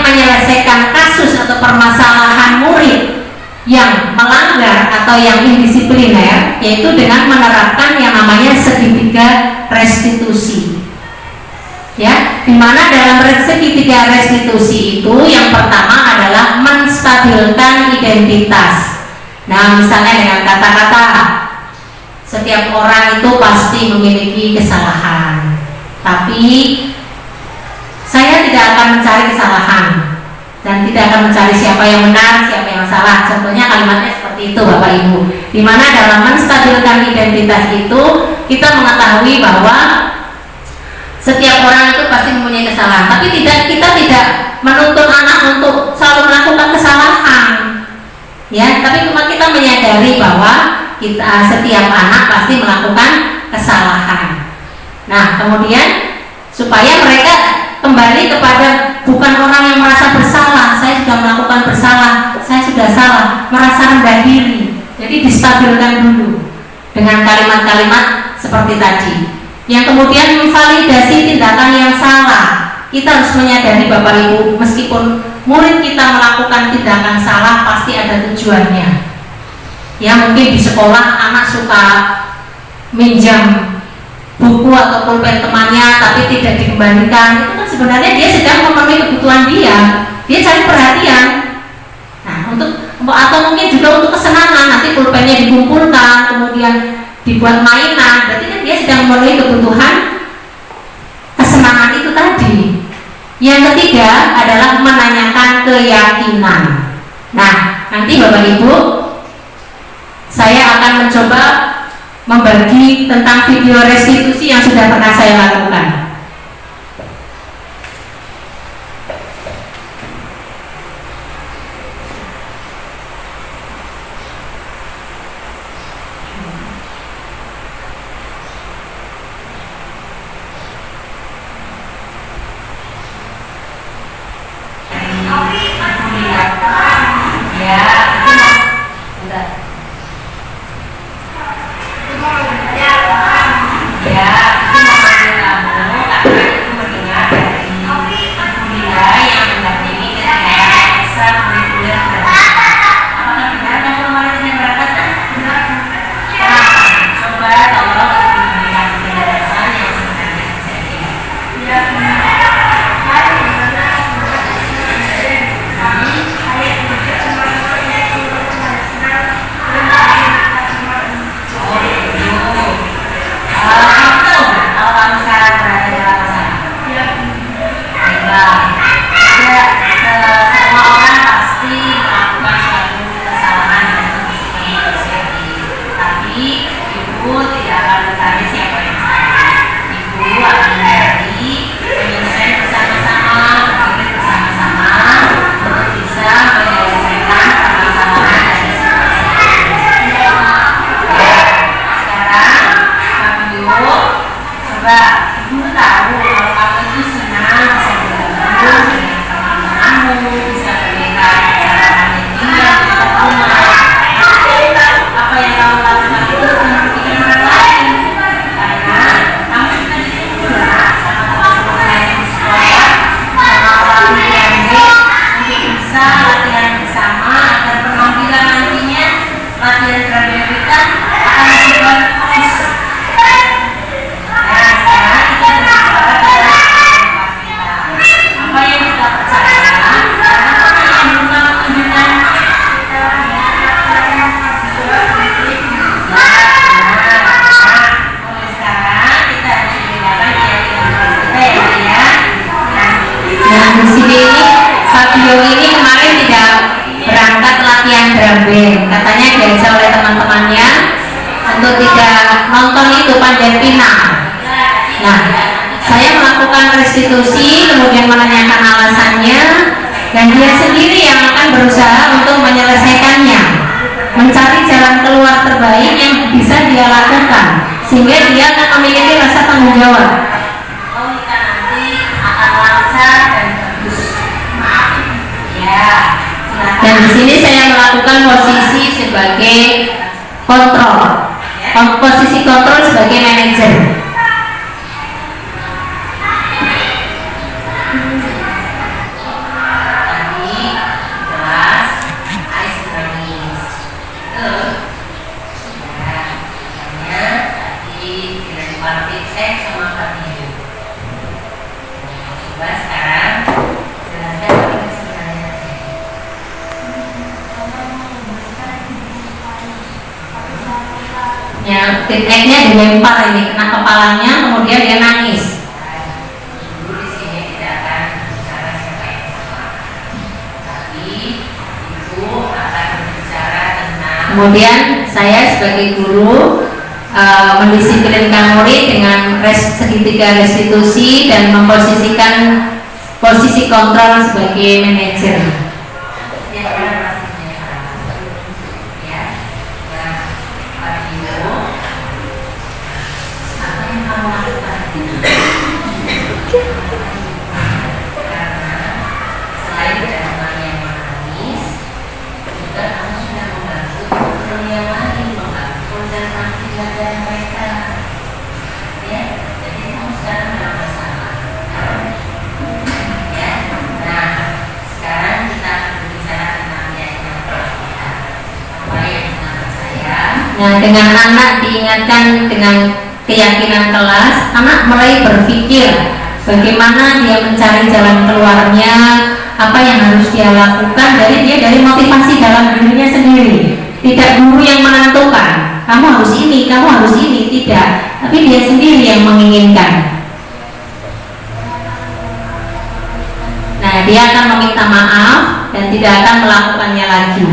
menyelesaikan kasus atau permasalahan murid yang melanggar atau yang indisipliner, yaitu dengan menerapkan yang namanya segitiga restitusi. Ya, dimana dalam segitiga restitusi itu yang pertama adalah menstabilkan identitas. Nah, misalnya dengan kata-kata, setiap orang itu pasti memiliki kesalahan, tapi saya tidak akan mencari kesalahan dan tidak akan mencari siapa yang benar, siapa yang salah. Contohnya kalimatnya seperti itu Bapak Ibu. Dimana dalam menstabilkan identitas itu kita mengetahui bahwa setiap orang itu pasti mempunyai kesalahan, tapi kita tidak menuntut anak untuk selalu melakukan kesalahan. Ya, tapi cuma kita menyadari bahwa setiap anak pasti melakukan kesalahan. Nah, kemudian supaya mereka kembali kepada bukan orang yang merasa bersalah, saya sudah melakukan bersalah, saya sudah salah, merasa rendah diri. Jadi distabilkan dulu dengan kalimat-kalimat seperti tadi, yang kemudian memvalidasi tindakan yang salah. Kita harus menyadari Bapak Ibu, meskipun murid kita melakukan tindakan salah pasti ada tujuannya. Ya, mungkin di sekolah anak suka minjam buku atau pulpen temannya tapi tidak dikembalikan, itu kan sebenarnya dia sedang memenuhi kebutuhan dia cari perhatian. Nah, atau mungkin juga untuk kesenangan, nanti pulpennya dikumpulkan kemudian dibuat mainan, berarti kan dia sedang memenuhi kebutuhan kesenangan itu tadi. Yang ketiga adalah menanyakan keyakinan. Nah, nanti Bapak Ibu, saya akan mencoba membagi tentang video restitusi yang sudah pernah saya lakukan. Katanya diajak oleh teman-temannya untuk tidak nonton itu panjat pinang. Nah, saya melakukan restitusi, kemudian menanyakan alasannya, dan dia sendiri yang akan berusaha untuk menyelesaikannya, mencari jalan keluar terbaik yang bisa dia lakukan, sehingga dia akan memiliki rasa tanggung jawab. Dan di sini saya melakukan posisi sebagai kontrol, posisi kontrol sebagai manajer. Feedbacknya dilempar ini kena kepalanya, kemudian dia nangis. Kemudian saya sebagai guru mendisiplinkan murid dengan segitiga restitusi dan memposisikan posisi kontrol sebagai manajer. Nah, dengan anak diingatkan dengan keyakinan kelas, anak mulai berpikir bagaimana dia mencari jalan keluarnya, apa yang harus dia lakukan, dari motivasi dalam dirinya sendiri. Tidak guru yang menentukan, kamu harus ini, tidak, tapi dia sendiri yang menginginkan. Nah, dia akan meminta maaf dan tidak akan melakukannya lagi.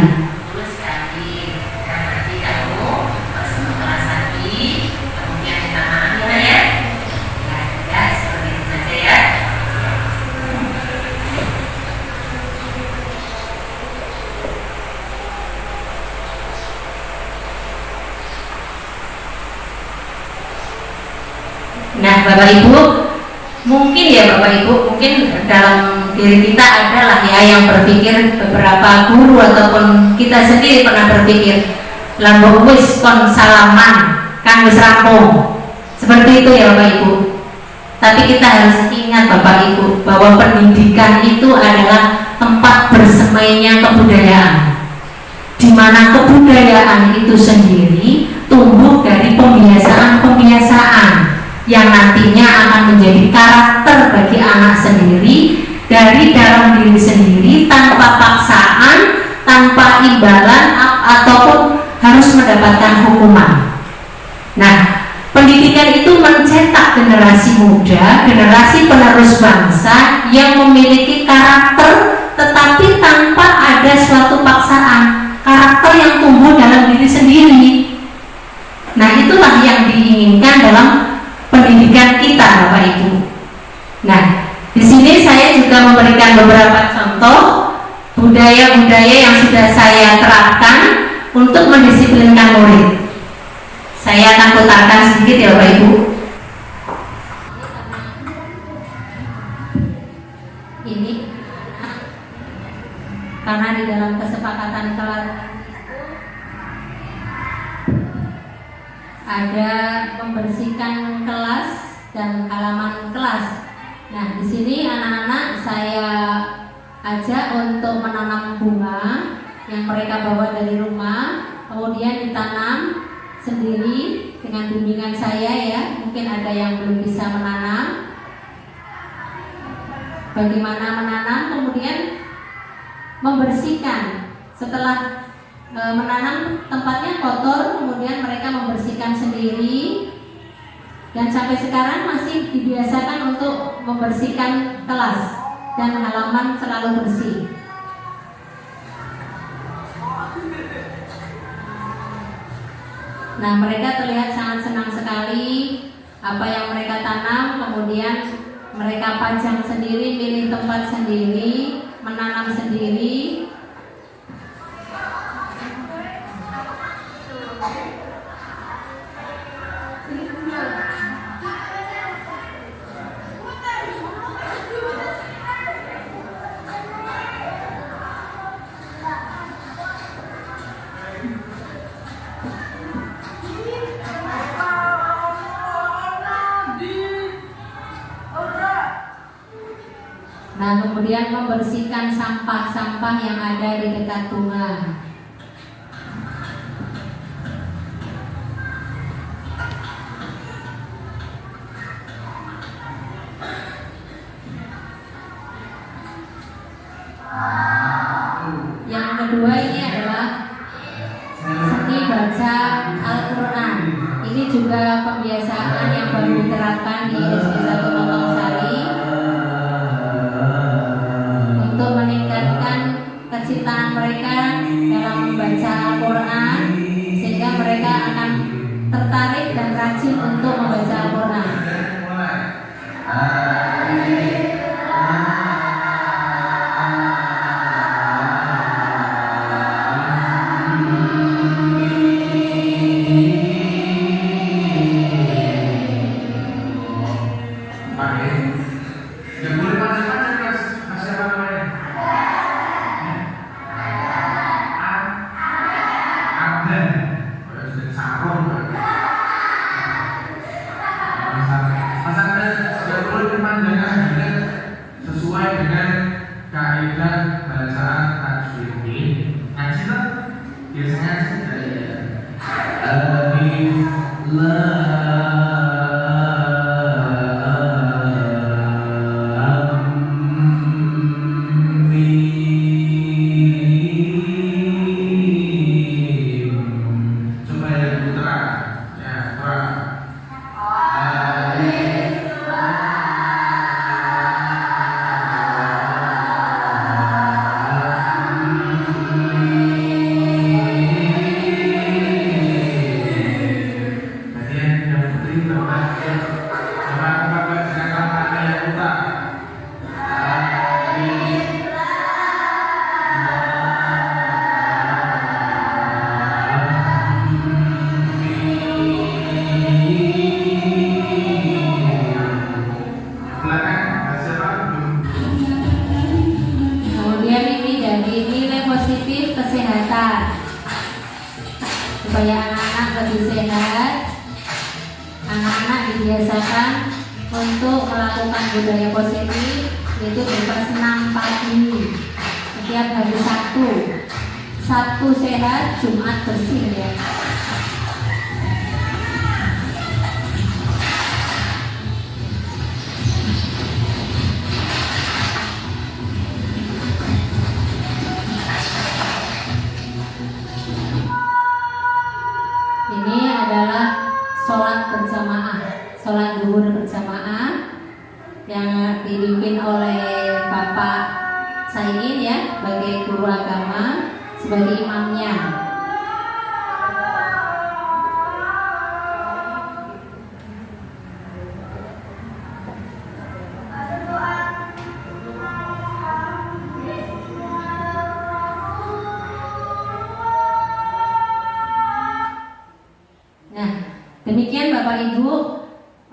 Bapak Ibu, mungkin ya Bapak Ibu, mungkin dalam diri kita adalah ya yang berpikir, beberapa guru ataupun kita sendiri pernah berpikir lambok wis kon salaman kan wis rampung, seperti itu ya Bapak Ibu. Tapi kita harus ingat Bapak Ibu bahwa pendidikan itu adalah tempat bersemainya kebudayaan, di mana kebudayaan itu sendiri tumbuh dari pembiasaan-pembiasaan yang nantinya akan menjadi karakter bagi anak sendiri dari dalam diri sendiri, tanpa paksaan, tanpa imbalan ataupun harus mendapatkan hukuman. Nah, pendidikan itu mencetak generasi muda, generasi penerus bangsa yang memiliki karakter tetapi tanpa ada suatu paksaan, karakter yang tumbuh dalam diri sendiri. Nah, itulah yang diinginkan dalam pendidikan kita Bapak Ibu. Nah, di sini saya juga memberikan beberapa contoh budaya-budaya yang sudah saya terapkan untuk mendisiplinkan murid. Saya akan putarkan sedikit ya Bapak Ibu. Ini karena di dalam kesepakatan kelas ada membersihkan kelas dan halaman kelas. Nah, di sini anak-anak saya ajak untuk menanam bunga yang mereka bawa dari rumah, kemudian ditanam sendiri dengan bimbingan saya ya. Mungkin ada yang belum bisa menanam, bagaimana menanam, kemudian membersihkan. Setelah menanam tempatnya kotor, kemudian mereka membersihkan sendiri, dan sampai sekarang masih dibiasakan untuk membersihkan kelas dan halaman selalu bersih. Nah, mereka terlihat sangat senang sekali apa yang mereka tanam, kemudian mereka pajang sendiri, pilih tempat sendiri, menanam sendiri. Nah, kemudian membersihkan sampah-sampah yang ada di dekat bunga. Yang kedua ini adalah seni baca Al-Quran. Ini juga pembiasaan yang baru diterapkan di SD 1 Montong Sari untuk meningkatkan kecintaan mereka dalam membaca Al-Quran, sehingga mereka akan tertarik dan rajin untuk membaca Al-Quran.
Sesuai dengan kaidah bacaan tajwid ini, ngaji lah biasanya dari alif lam mim, supaya putra ya terang.
membiasakan untuk melakukan budaya positif, yaitu berupa senam pagi setiap hari Sabtu. Sabtu sehat, Jumat bersih ya. Ini adalah sholat berjamaah, sholat zuhur berjamaah yang dipimpin oleh Bapak Sayin ya, sebagai guru agama, sebagai imamnya. Nah, demikian Bapak Ibu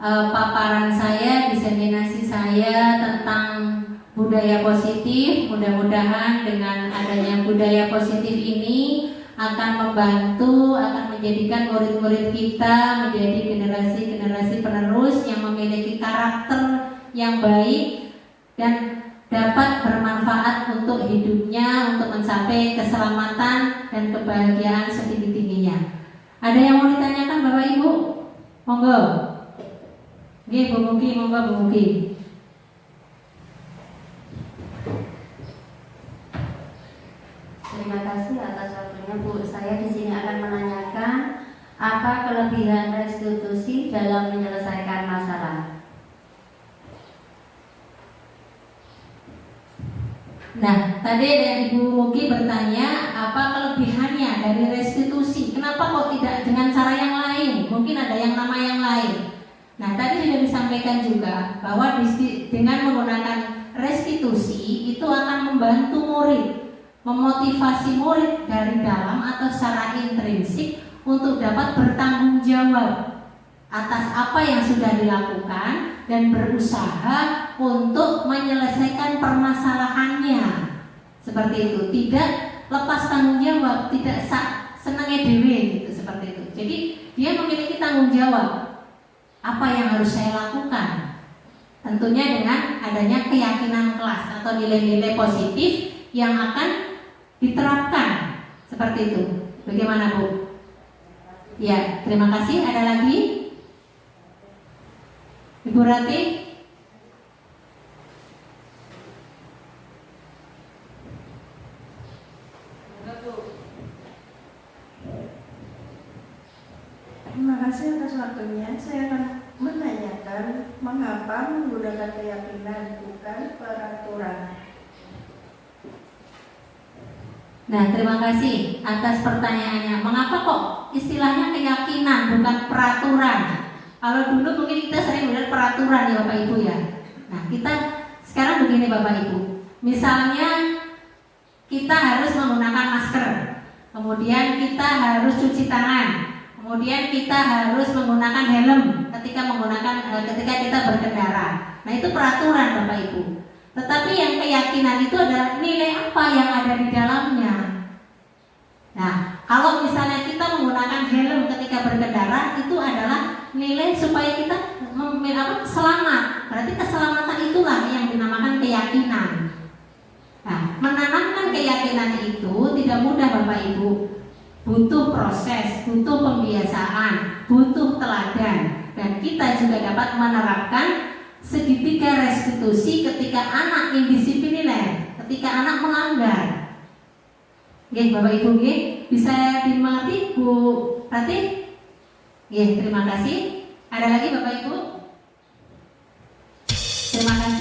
paparan saya, diseminasi saya tentang budaya positif. Mudah-mudahan dengan adanya budaya positif ini akan membantu, akan menjadikan murid-murid kita menjadi generasi-generasi penerus yang memiliki karakter yang baik dan dapat bermanfaat untuk hidupnya, untuk mencapai keselamatan dan kebahagiaan setinggi-tingginya. Ada yang mau ditanyakan Bapak Ibu? Monggo. Nggih, Bu Mugi, monggo Bu Mugi.
Terima kasih atas waktunya Bu. Saya di sini akan menanyakan apa kelebihan restitusi dalam menyelesaikan masalah.
Nah, tadi ada Ibu Mugi bertanya apa kelebihannya dari restitusi. Kenapa kok tidak dengan cara yang lain? Mungkin ada yang nama yang lain. Nah, tadi sudah disampaikan juga bahwa dengan menggunakan restitusi itu akan membantu murid, memotivasi murid dari dalam atau secara intrinsik untuk dapat bertanggung jawab atas apa yang sudah dilakukan dan berusaha untuk menyelesaikan permasalahannya. Seperti itu, tidak lepas tanggung jawab, tidak senangnya dewe gitu, seperti itu. Jadi dia memiliki tanggung jawab. Apa yang harus saya lakukan? Tentunya dengan adanya keyakinan kelas atau nilai-nilai positif yang akan diterapkan. Seperti itu. Bagaimana Bu? Ya, terima kasih. Ada lagi? Ibu Rati?
Terima kasih atas waktunya. Saya akan menanyakan mengapa menggunakan keyakinan bukan peraturan.
Nah, terima kasih atas pertanyaannya. Mengapa kok istilahnya keyakinan bukan peraturan? Kalau dulu mungkin kita sering melihat peraturan ya Bapak Ibu ya. Nah, kita sekarang begini Bapak Ibu. Misalnya kita harus menggunakan masker, kemudian kita harus cuci tangan, kemudian kita harus menggunakan helm ketika kita berkendara. Nah, itu peraturan Bapak Ibu. Tetapi yang keyakinan itu adalah nilai apa yang ada di dalamnya. Nah, kalau misalnya kita menggunakan helm ketika berkendara, itu adalah nilai supaya kita selamat. Berarti keselamatan itulah yang dinamakan keyakinan. Nah, menanamkan keyakinan itu tidak mudah Bapak Ibu. Butuh proses, butuh pembiasaan, butuh teladan. Dan kita juga dapat menerapkan segitiga restitusi ketika anak indisipliner, ketika anak melanggar. Oke, Bapak Ibu, bisa dimengerti Bu Rati? Terima kasih. Ada lagi Bapak Ibu? Terima kasih.